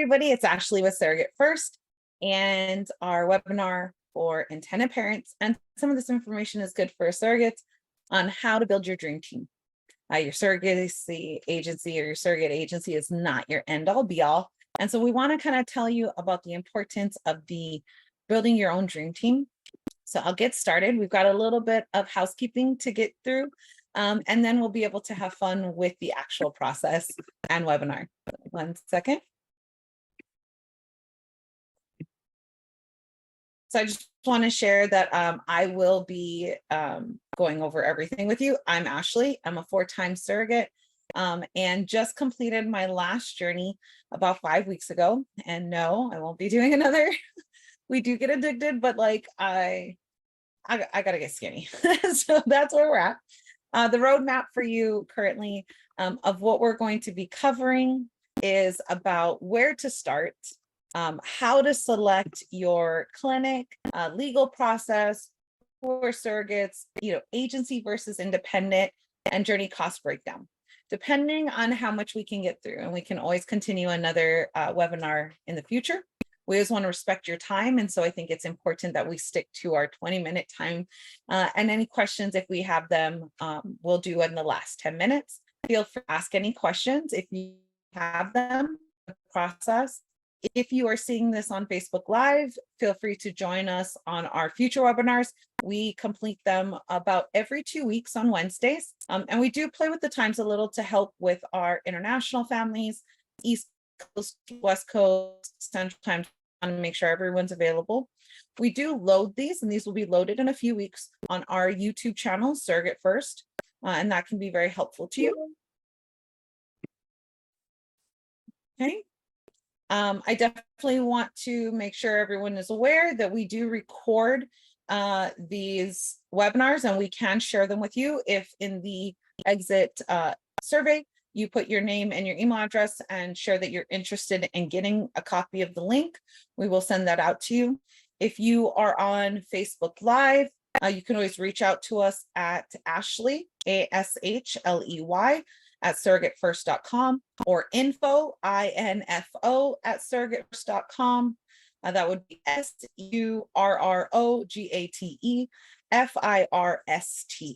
everybody, it's Ashley with Surrogate First and our webinar for intended parents. And some of this information is good for surrogates on how to build your dream team. Your surrogacy agency or your surrogate agency is not your end all be all. And so we want to kind of tell you about the importance of building your own dream team. So I'll get started. We've got a little bit of housekeeping to get through, and then we'll be able to have fun with the actual process and webinar. 1 second. So I just want to share that I will be going over everything with you. I'm Ashley. I'm a 4-time surrogate and just completed my last journey about 5 weeks ago. And no, I won't be doing another. We do get addicted, but like I gotta get skinny. So that's where we're at. The roadmap for you currently of what we're going to be covering is about where to start, how to select your clinic, legal process for surrogates, agency versus independent, and journey cost breakdown, depending on how much we can get through. And we can always continue another webinar in the future. We always want to respect your time. And so I think it's important that we stick to our 20-minute time. And any questions, if we have them, we'll do in the last 10 minutes. Feel free to ask any questions if you have them, the process. If you are seeing this on Facebook Live, feel free to join us on our future webinars. We complete them about every 2 weeks on Wednesdays. And we do play with the times a little to help with our international families, East Coast, West Coast, Central Time, to make sure everyone's available. We do load these, and these will be loaded in a few weeks on our YouTube channel, Surrogate First, and that can be very helpful to you. Okay. I definitely want to make sure everyone is aware that we do record these webinars, and we can share them with you if in the exit survey you put your name and your email address and share that you're interested in getting a copy of the link. We will send that out to you. If you are on Facebook Live, you can always reach out to us at Ashley, ASHLEY, at surrogatefirst.com or info, INFO, at surrogatefirst.com. That would be SURROGATEFIRST.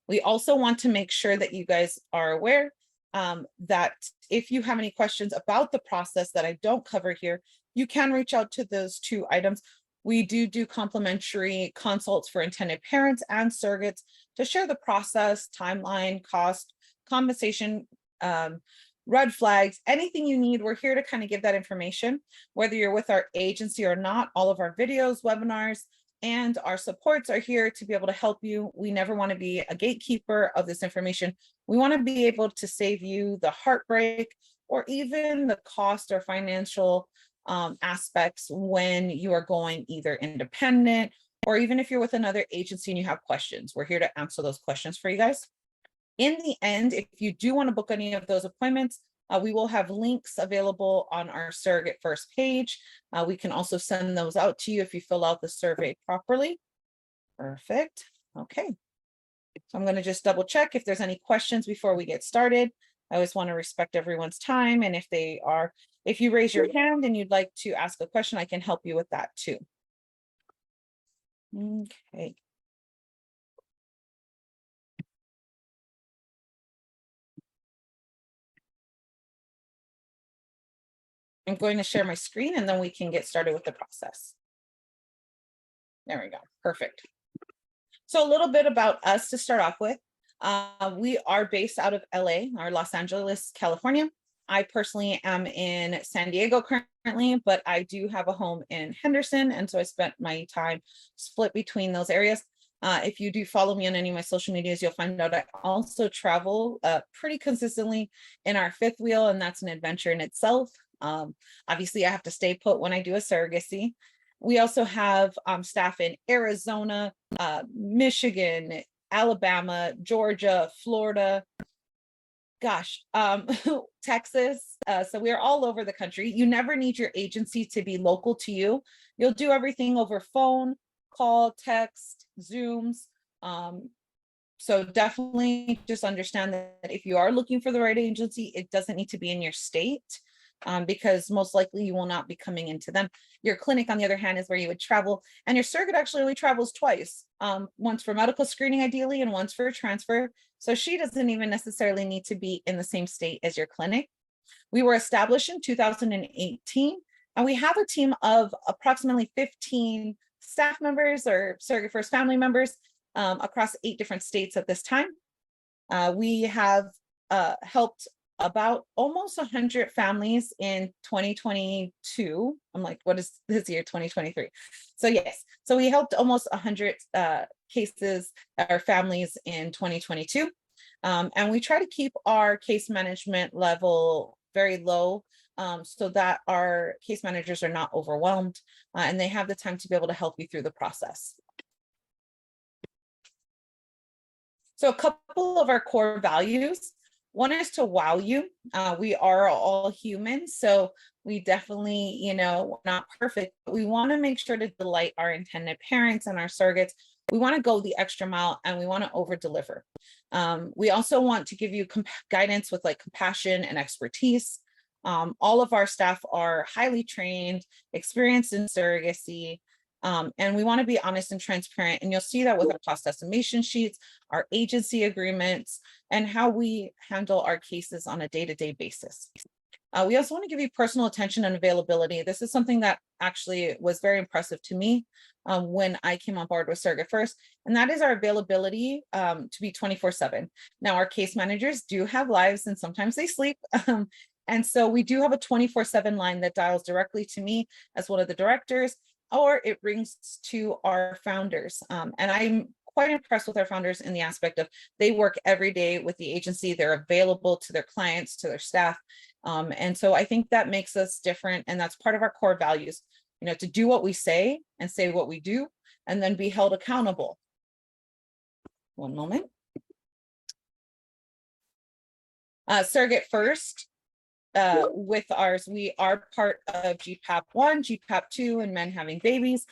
We also want to make sure that you guys are aware that if you have any questions about the process that I don't cover here, you can reach out to those 2 items. We do complimentary consults for intended parents and surrogates to share the process, timeline, cost, compensation, red flags, anything you need. We're here to kind of give that information, whether you're with our agency or not. All of our videos, webinars, and our supports are here to be able to help you. We never want to be a gatekeeper of this information. We want to be able to save you the heartbreak or even the cost or financial aspects when you are going either independent or even if you're with another agency and you have questions. We're here to answer those questions for you guys. In the end, if you do want to book any of those appointments, we will have links available on our Surrogate First page. We can also send those out to you if you fill out the survey properly. Perfect. Okay. So I'm going to just double check if there's any questions before we get started. I always want to respect everyone's time. And if you raise your hand and you'd like to ask a question, I can help you with that too. Okay. I'm going to share my screen and then we can get started with the process. There we go. Perfect. So a little bit about us to start off with. We are based out of LA or Los Angeles, California. I personally am in San Diego currently, but I do have a home in Henderson. And so I spent my time split between those areas. If you do follow me on any of my social medias, you'll find out I also travel pretty consistently in our 5th wheel, and that's an adventure in itself. Obviously, I have to stay put when I do a surrogacy. We also have staff in Arizona, Michigan, Alabama, Georgia, Florida, Texas. So we are all over the country. You never need your agency to be local to you. You'll do everything over phone, call, text, Zooms. So definitely just understand that if you are looking for the right agency, it doesn't need to be in your state. because most likely you will not be coming into them. Your clinic, on the other hand, is where you would travel, and your surrogate actually only travels twice, once for medical screening ideally, and once for transfer. So she doesn't even necessarily need to be in the same state as your clinic. We were established in 2018, and we have a team of approximately 15 staff members or SurrogateFirst family members across 8 different states at this time. We have helped about almost 100 families in 2022. I'm like, what is this year, 2023? So yes, so we helped almost 100 cases or families in 2022. And we try to keep our case management level very low, so that our case managers are not overwhelmed, and they have the time to be able to help you through the process. So a couple of our core values. One is to wow you. We are all humans, so we definitely, not perfect, but we want to make sure to delight our intended parents and our surrogates. We want to go the extra mile, and we want to over deliver. We also want to give you guidance with like compassion and expertise. All of our staff are highly trained, experienced in surrogacy, and we want to be honest and transparent. And you'll see that with our cost estimation sheets, our agency agreements, and how we handle our cases on a day-to-day basis. We also want to give you personal attention and availability. This is something that actually was very impressive to me when I came on board with SurrogateFirst, and that is our availability to be 24/7. Now, our case managers do have lives, and sometimes they sleep. And so we do have a 24/7 line that dials directly to me as one of the directors, or it rings to our founders. And I'm quite impressed with our founders in the aspect of they work every day with the agency. They're available to their clients, to their staff. And so I think that makes us different. And that's part of our core values, to do what we say and say what we do, and then be held accountable. One moment. SurrogateFirst. With ours, we are part of GPAP 1, GPAP 2, and Men Having Babies.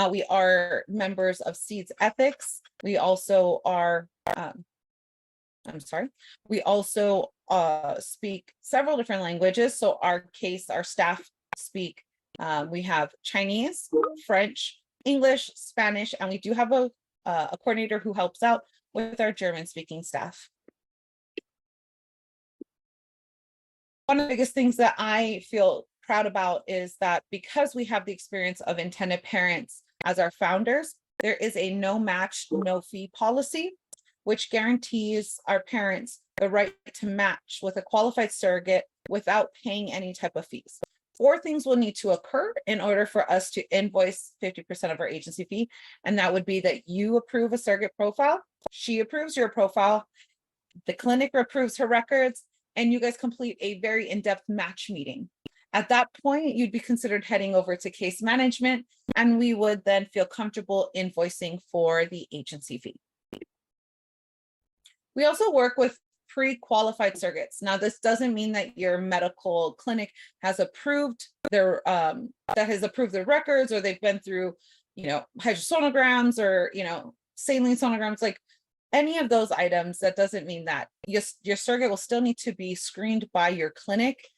We are members of SEEDS Ethics. We also are, we also speak several different languages. So our staff speak, we have Chinese, French, English, Spanish, and we do have a coordinator who helps out with our German speaking staff. One of the biggest things that I feel proud about is that because we have the experience of intended parents as our founders, there is a no match, no fee policy, which guarantees our parents the right to match with a qualified surrogate without paying any type of fees. 4 things will need to occur in order for us to invoice 50% of our agency fee. And that would be that you approve a surrogate profile, she approves your profile, the clinic approves her records, and you guys complete a very in-depth match meeting. At that point, you'd be considered heading over to case management, and we would then feel comfortable invoicing for the agency fee. We also work with pre-qualified surrogates. Now, this doesn't mean that your medical clinic has approved their records, or they've been through, hydrosonograms or, saline sonograms, like any of those items. That doesn't mean that your surrogate will still need to be screened by your clinic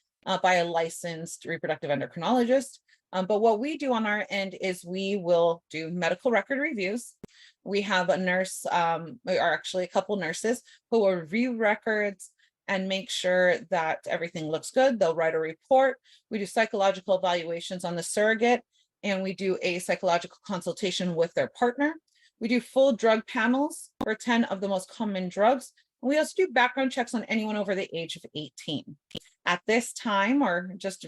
by a licensed reproductive endocrinologist. But what we do on our end is we will do medical record reviews. We have a nurse, or actually a couple nurses, who will review records and make sure that everything looks good. They'll write a report. We do psychological evaluations on the surrogate, and we do a psychological consultation with their partner. We do full drug panels for 10 of the most common drugs. And we also do background checks on anyone over the age of 18. At this time, or just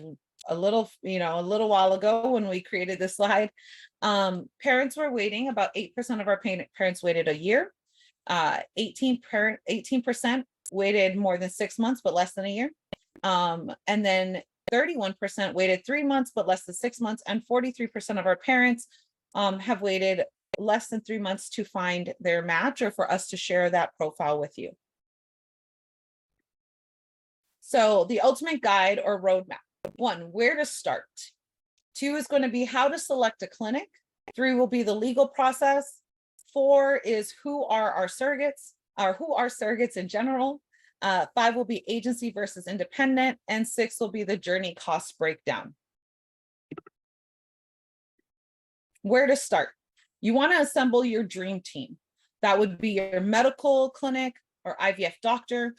a little while ago when we created this slide, parents were waiting. About 8% of our parents waited a year. 18% waited more than 6 months, but less than a year. And then 31% waited 3 months, but less than 6 months. And 43% of our parents have waited less than 3 months to find their match, or for us to share that profile with you. So the ultimate guide or roadmap: 1, where to start. 2 is going to be how to select a clinic. 3 will be the legal process. 4 is who are our surrogates, or who are surrogates in general. 5 will be agency versus independent, and 6 will be the journey cost breakdown. Where to start? You want to assemble your dream team. That would be your medical clinic or IVF doctor,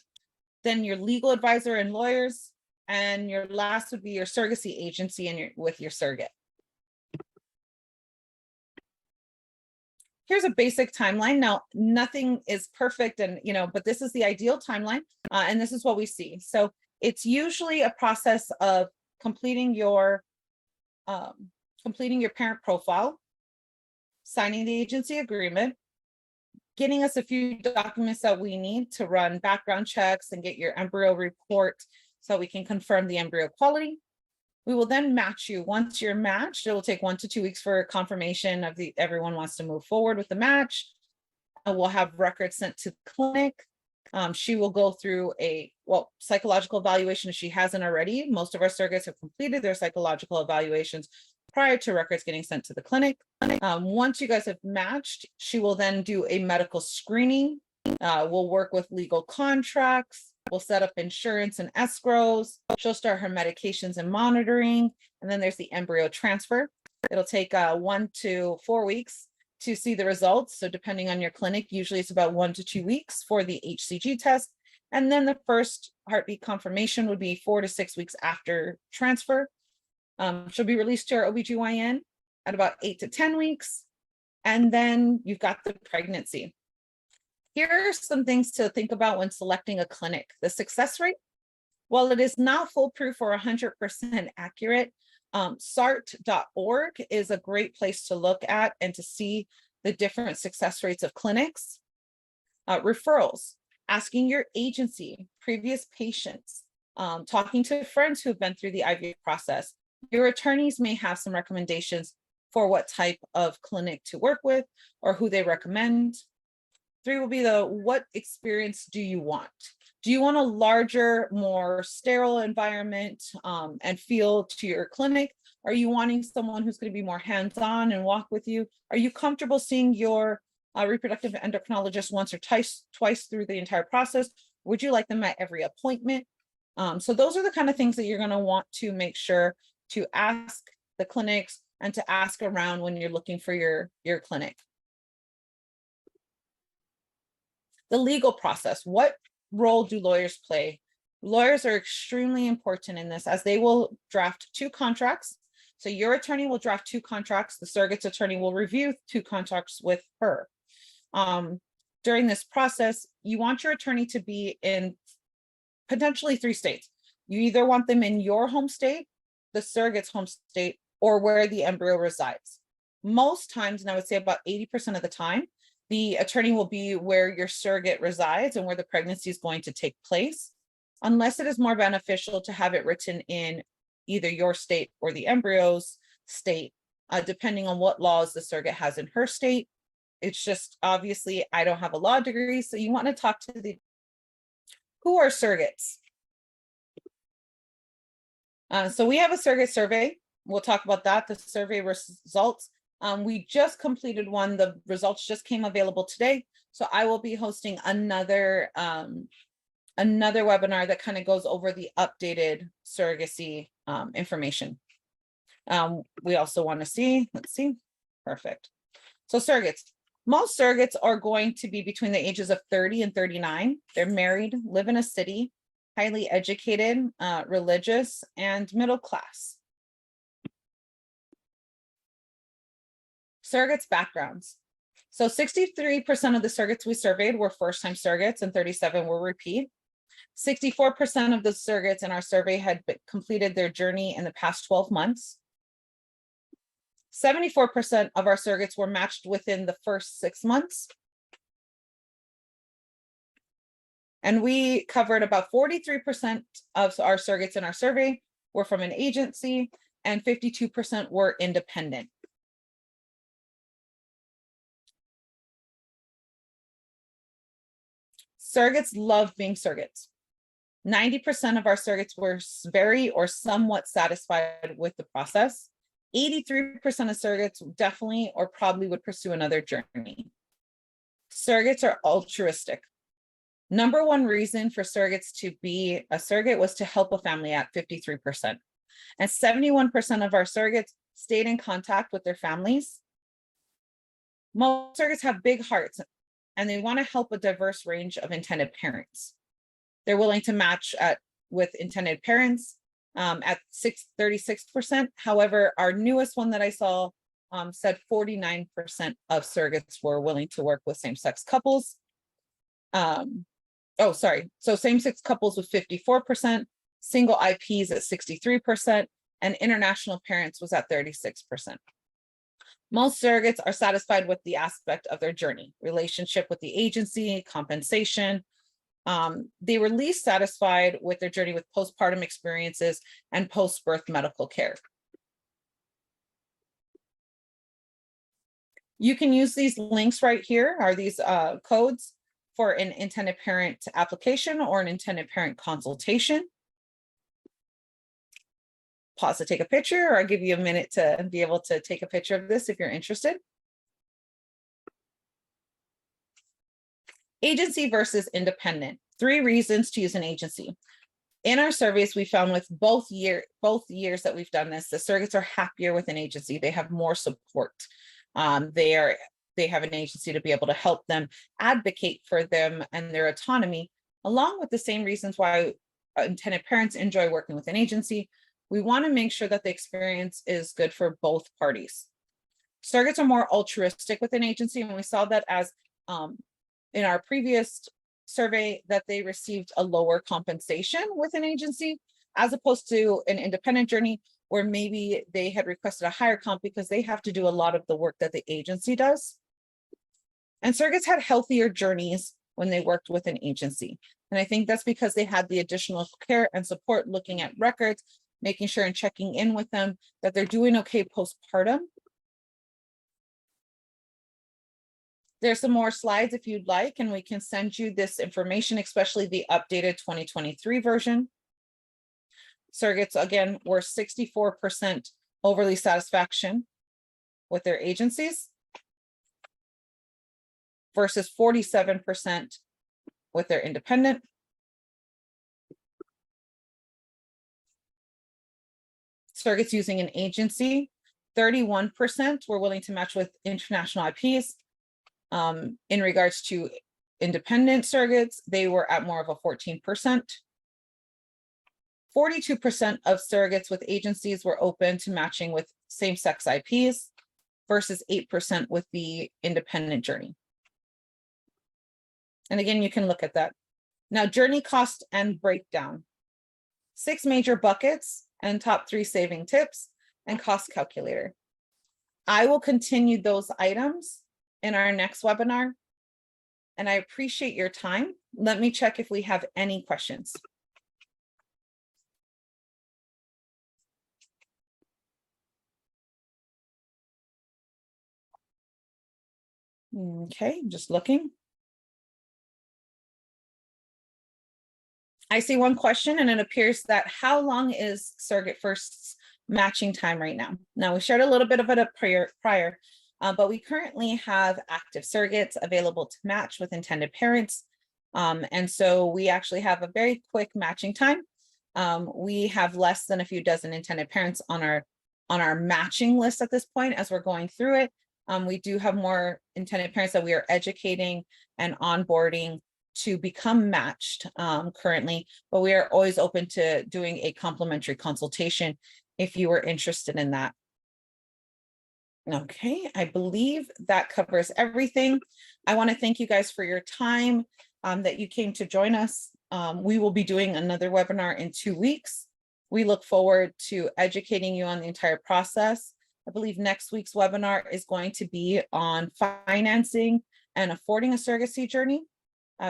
then your legal advisor and lawyers, and your last would be your surrogacy agency and with your surrogate. Here's a basic timeline. Now, nothing is perfect, and but this is the ideal timeline, and this is what we see. So it's usually a process of completing your parent profile, signing the agency agreement, getting us a few documents that we need to run background checks and get your embryo report so we can confirm the embryo quality. We will then match you. Once you're matched, it will take 1 to 2 weeks for confirmation of everyone wants to move forward with the match. We'll have records sent to the clinic. She will go through a psychological evaluation if she hasn't already. Most of our surrogates have completed their psychological evaluations prior to records getting sent to the clinic. Once you guys have matched, she will then do a medical screening. We'll work with legal contracts. We'll set up insurance and escrows. She'll start her medications and monitoring. And then there's the embryo transfer. It'll take 1 to 4 weeks to see the results. So depending on your clinic, usually it's about 1 to 2 weeks for the HCG test. And then the first heartbeat confirmation would be 4 to 6 weeks after transfer. She'll be released to our OBGYN at about 8 to 10 weeks. And then you've got the pregnancy. Here are some things to think about when selecting a clinic. The success rate, while it is not foolproof or 100% accurate, SART.org is a great place to look at and to see the different success rates of clinics. Referrals, asking your agency, previous patients, talking to friends who've been through the IVF process. Your attorneys may have some recommendations for what type of clinic to work with or who they recommend. 3 will be what experience do you want? Do you want a larger, more sterile environment and feel to your clinic? Are you wanting someone who's going to be more hands-on and walk with you? Are you comfortable seeing your reproductive endocrinologist once or twice through the entire process? Would you like them at every appointment? So those are the kind of things that you're going to want to make sure to ask the clinics and to ask around when you're looking for your clinic. The legal process, what role do lawyers play? Lawyers are extremely important in this as they will draft 2 contracts. So your attorney will draft 2 contracts. The surrogate's attorney will review 2 contracts with her. During this process, you want your attorney to be in potentially 3 states. You either want them in your home state, the surrogate's home state, or where the embryo resides. Most times, and I would say about 80% of the time, the attorney will be where your surrogate resides and where the pregnancy is going to take place, unless it is more beneficial to have it written in either your state or the embryo's state, depending on what laws the surrogate has in her state. It's just, obviously, I don't have a law degree, so you want to talk to who are surrogates? So we have a surrogate survey. We'll talk about that, the survey results. We just completed one. The results just came available today. So I will be hosting another webinar that kind of goes over the updated surrogacy information. We also want to see, let's see, perfect. So surrogates, most surrogates are going to be between the ages of 30 and 39. They're married, live in a city, highly educated, religious, and middle class. Surrogates backgrounds. So 63% of the surrogates we surveyed were first-time surrogates and 37 were repeat. 64% of the surrogates in our survey had completed their journey in the past 12 months. 74% of our surrogates were matched within the first 6 months. And we covered about 43% of our surrogates in our survey were from an agency and 52% were independent. Surrogates love being surrogates. 90% of our surrogates were very or somewhat satisfied with the process. 83% of surrogates definitely or probably would pursue another journey. Surrogates are altruistic. Number one reason for surrogates to be a surrogate was to help a family at 53%. And 71% of our surrogates stayed in contact with their families. Most surrogates have big hearts and they want to help a diverse range of intended parents. They're willing to match with intended parents at 36%. However, our newest one that I saw said 49% of surrogates were willing to work with same-sex couples. So same-sex couples with 54%, single IPs at 63%, and international parents was at 36%. Most surrogates are satisfied with the aspect of their journey, relationship with the agency, compensation. They were least satisfied with their journey with postpartum experiences and post-birth medical care. You can use these links right here, are these codes for an intended parent application or an intended parent consultation. Pause to take a picture, or I'll give you a minute to be able to take a picture of this if you're interested. Agency versus independent. 3 reasons to use an agency. In our surveys, we found with both years that we've done this, the surrogates are happier with an agency. They have more support. They have an agency to be able to help them, advocate for them and their autonomy, along with the same reasons why intended parents enjoy working with an agency. We want to make sure that the experience is good for both parties. Surrogates are more altruistic with an agency, and we saw that as in our previous survey that they received a lower compensation with an agency, as opposed to an independent journey where maybe they had requested a higher comp because they have to do a lot of the work that the agency does. And surrogates had healthier journeys when they worked with an agency. And I think that's because they had the additional care and support, looking at records, making sure and checking in with them that they're doing okay postpartum. There's some more slides if you'd like, and we can send you this information, especially the updated 2023 version. Surrogates, again, were 64% overly satisfaction with their agencies versus 47% with their independent. Surrogates using an agency, 31% were willing to match with international IPs. In regards to independent surrogates, they were at more of a 14%. 42% of surrogates with agencies were open to matching with same-sex IPs versus 8% with the independent journey. And again, you can look at that. Now, journey cost and breakdown. 6 major buckets and top 3 saving tips and cost calculator. I will continue those items in our next webinar, and I appreciate your time. Let me check if we have any questions. Okay, I'm just looking. I see one question, and it appears that how long is SurrogateFirst's matching time right now? Now, we shared a little bit of it up prior, but we currently have active surrogates available to match with intended parents. And so we actually have a very quick matching time. We have less than a few dozen intended parents on our matching list at this point as we're going through it. We do have more intended parents that we are educating and onboarding to become matched currently, but we are always open to doing a complimentary consultation if you are interested in that. Okay, I believe that covers everything. I want to thank you guys for your time that you came to join us. We will be doing another webinar in 2 weeks. We look forward to educating you on the entire process. I believe next week's webinar is going to be on financing and affording a surrogacy journey.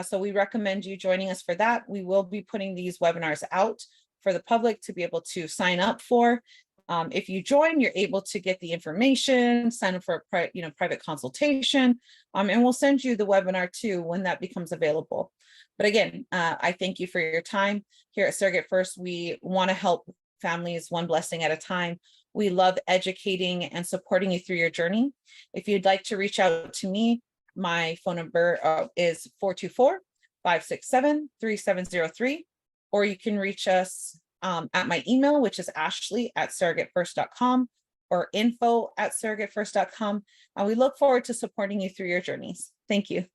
So we recommend you joining us for that. We will be putting these webinars out for the public to be able to sign up for. If you join, you're able to get the information, sign up for a private consultation, and we'll send you the webinar too when that becomes available. But again, I thank you for your time. Here at SurrogateFirst, we want to help families one blessing at a time. We love educating and supporting you through your journey. If you'd like to reach out to me, my phone number is 567-3703, or you can reach us at my email, which is ashley@surrogatefirst.com or info@surrogatefirst.com. And we look forward to supporting you through your journeys. Thank you.